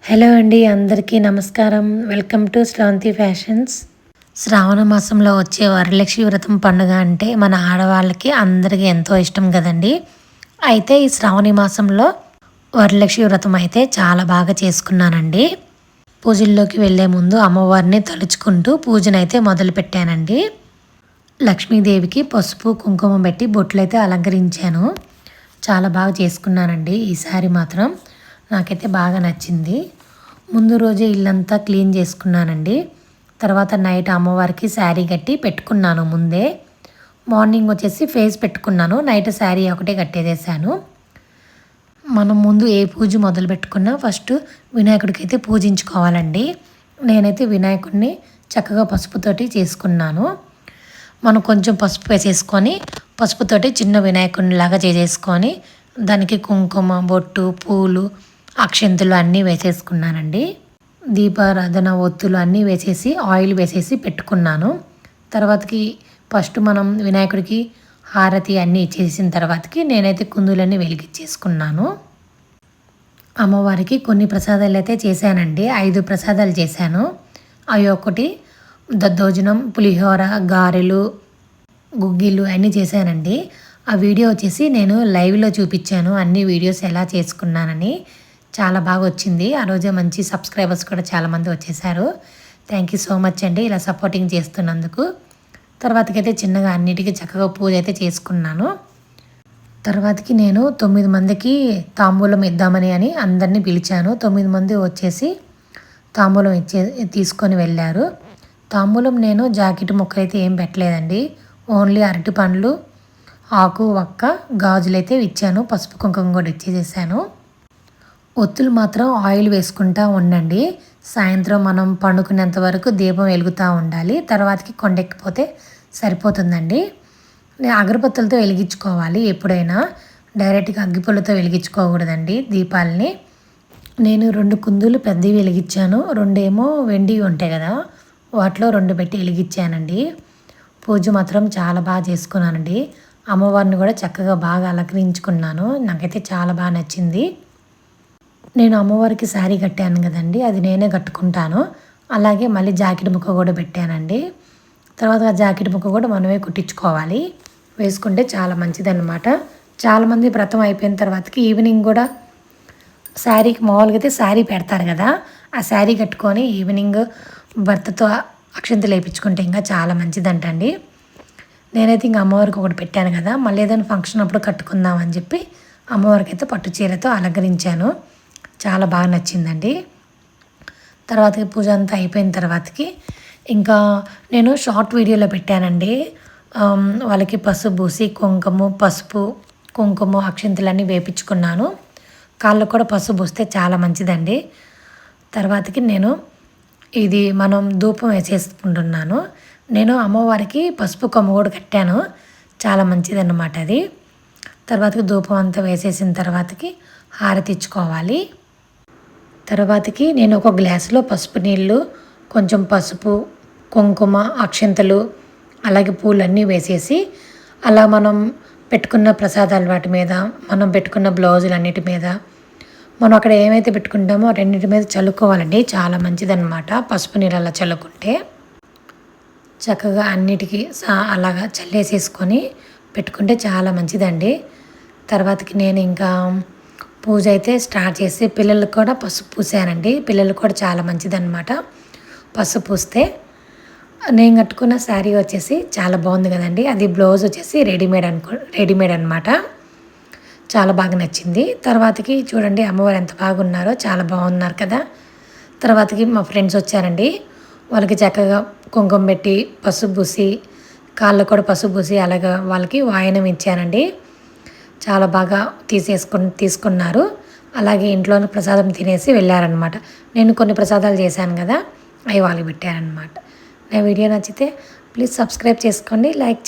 Hello అండి, అందరికీ నమస్కారం. Welcome to Shravanthi fashions. Shravana మాసంలో వచ్చే వరలక్ష్మి వ్రతం పండుగ అంటే మన ఆడవాళ్ళకి అందరికీ ఎంతో ఇష్టం కదండి. అయితే ఈ శ్రావణ మాసంలో వరలక్ష్మి వ్రతం అయితే చాలా బాగా చేసుకున్నానండి. పూజల్లోకి వెళ్ళే ముందు అమ్మవారిని తలుచుకుంటూ పూజనైతే మొదలుపెట్టానండి. లక్ష్మీదేవికి పసుపు కుంకుమ పెట్టి బొట్లయితే అలంకరించాను. చాలా బాగా చేసుకున్నానండి. ఈసారి మాత్రం నాకైతే బాగా నచ్చింది. ముందు రోజే ఇల్లంతా క్లీన్ చేసుకున్నానండి. తర్వాత నైట్ అమ్మవారికి శారీ కట్టి పెట్టుకున్నాను ముందే. మార్నింగ్ వచ్చేసి ఫేస్ పెట్టుకున్నాను. నైట్ శారీ ఒకటే కట్టేసేసాను. మనం ముందు ఏ పూజ మొదలు పెట్టుకున్నా ఫస్ట్ వినాయకుడికి అయితే పూజించుకోవాలండి. నేనైతే వినాయకుడిని చక్కగా పసుపుతోటి చేసుకున్నాను. మనం కొంచెం పసుపు వేసేసుకొని పసుపుతోటి చిన్న వినాయకుడిని లాగా చేసేసుకొని దానికి కుంకుమ బొట్టు పూలు అక్షంతులు అన్నీ వేసేసుకున్నానండి. దీపారాధన ఒత్తులు అన్నీ వేసేసి ఆయిల్ వేసేసి పెట్టుకున్నాను. తర్వాతకి ఫస్ట్ మనం వినాయకుడికి హారతి అన్నీ ఇచ్చేసిన తర్వాతకి నేనైతే కుందులన్నీ వెలిగించేసుకున్నాను. అమ్మవారికి కొన్ని ప్రసాదాలు అయితే చేశానండి. 5 ప్రసాదాలు చేశాను. అవి ఒకటి దద్దోజనం, పులిహోర, గారెలు, గుగ్గిళ్ళు అన్నీ చేశానండి. ఆ వీడియో వచ్చేసి నేను లైవ్లో చూపించాను అన్ని వీడియోస్ ఎలా చేసుకున్నానని. చాలా బాగా వచ్చింది. ఆ రోజే మంచి సబ్స్క్రైబర్స్ కూడా చాలామంది వచ్చేసారు. థ్యాంక్ యూ సో మచ్ అండి ఇలా సపోర్టింగ్ చేస్తున్నందుకు. తర్వాతకైతే చిన్నగా అన్నిటికీ చక్కగా పూజ అయితే చేసుకున్నాను. తర్వాతకి నేను 9 మందికి తాంబూలం ఇద్దామని అందరినీ పిలిచాను. 9 మంది వచ్చేసి తాంబూలం తీసుకొని వెళ్ళారు. తాంబూలం నేను జాకెట్ ముక్క అయితే ఏం పెట్టలేదండి. ఓన్లీ అరటి పండ్లు, ఆకు, వక్క, గాజులు అయితే ఇచ్చాను. పసుపు కుంకుమ కూడా ఇచ్చేసేసాను. ఒత్తులు మాత్రం ఆయిల్ వేసుకుంటూ ఉండండి. సాయంత్రం మనం పండుకునేంత వరకు దీపం వెలుగుతూ ఉండాలి. తర్వాతకి కొండెక్కిపోతే సరిపోతుందండి. అగరబత్తులతో వెలిగించుకోవాలి ఎప్పుడైనా. డైరెక్ట్గా అగ్గిపుల్లతో వెలిగించుకోకూడదండి దీపాలని. నేను 2 కుందులు పెద్దవి వెలిగించాను. 2 ఏమో వెండి ఉంటాయి కదా, వాటిలో 2 పెట్టి వెలిగించానండి. పూజ మాత్రం చాలా బాగా చేసుకున్నానండి. అమ్మవారిని కూడా చక్కగా బాగా అలంకరించుకున్నాను. నాకైతే చాలా బాగా నచ్చింది. నేను అమ్మవారికి శారీ కట్టాను కదండి, అది నేనే కట్టుకుంటాను. అలాగే మళ్ళీ జాకెట్ ముక్క కూడా పెట్టానండి. తర్వాత ఆ జాకెట్ ముక్క కూడా మనమే కుట్టించుకోవాలి. వేసుకుంటే చాలా మంచిదన్నమాట. చాలామంది వ్రతం అయిపోయిన తర్వాతకి ఈవినింగ్ కూడా శారీకి మామూలుగా అయితే శారీ పెడతారు కదా, ఆ శారీ కట్టుకొని ఈవినింగ్ భర్తతో అక్షంతలు వేయించుకుంటే ఇంకా చాలా మంచిదంటండి. నేనైతే ఇంకా అమ్మవారికి ఒకటి పెట్టాను కదా, మళ్ళీ ఏదైనా ఫంక్షన్ అప్పుడు కట్టుకుందామని చెప్పి అమ్మవారికి అయితే పట్టు చీరతో అలంకరించాను. చాలా బాగా నచ్చిందండి. తర్వాతకి పూజ అంతా అయిపోయిన తర్వాతకి ఇంకా నేను షార్ట్ వీడియోలో పెట్టానండి. వాళ్ళకి పసుపు పూసి పసుపు కుంకుమ అక్షంతలన్నీ వేపించుకున్నాను. కాళ్ళకు కూడా పసుపు పూస్తే చాలా మంచిదండి. తర్వాతకి నేను ఇది మనం ధూపం వేసేసుకుంటున్నాను. నేను అమ్మవారికి పసుపు కొమ్మ కూడా కట్టాను. చాలా మంచిదన్నమాట అది. తర్వాతకి ధూపం అంతా వేసేసిన తర్వాతకి హారతి ఇచ్చుకోవాలి. తర్వాతకి నేను ఒక గ్లాసులో పసుపు నీళ్ళు, కొంచెం పసుపు, కుంకుమ, అక్షంతలు, అలాగే పూలన్నీ వేసేసి అలా మనం పెట్టుకున్న ప్రసాదాలు వాటి మీద, మనం పెట్టుకున్న బ్లౌజులు అన్నిటి మీద, మనం అక్కడ ఏమైతే పెట్టుకుంటామో రెండింటి మీద చల్లుకోవాలండి. చాలా మంచిదన్నమాట పసుపు నీళ్ళు అలా చల్లుకుంటే. చక్కగా అన్నిటికీ అలాగా చల్లేసేసుకొని పెట్టుకుంటే చాలా మంచిదండి. తర్వాతకి నేను ఇంకా పూజ అయితే స్టార్ట్ చేసి పిల్లలకు కూడా పసుపు పూసానండి. పిల్లలకు కూడా చాలా మంచిదన్నమాట పసుపు పూస్తే. నేను కట్టుకున్న శారీ వచ్చేసి చాలా బాగుంది కదండి. అది బ్లౌజ్ వచ్చేసి రెడీమేడ్ అనమాట. చాలా బాగా నచ్చింది. తర్వాతకి చూడండి అమ్మవారు ఎంత బాగున్నారో, చాలా బాగున్నారు కదా. తర్వాతకి మా ఫ్రెండ్స్ వచ్చారండి. వాళ్ళకి చక్కగా కుంకుమ పెట్టి పసుపు పూసి, కాళ్ళకు కూడా పసుపు పూసి అలాగా వాళ్ళకి వాయనం ఇచ్చానండి. చాలా బాగా తీసుకున్నారు. అలాగే ఇంట్లోనే ప్రసాదం తినేసి వెళ్ళారనమాట. నేను కొన్ని ప్రసాదాలు చేశాను కదా, అవి వాళ్ళకి పెట్టారనమాట. నా వీడియో నచ్చితే ప్లీజ్ సబ్స్క్రైబ్ చేసుకోండి, లైక్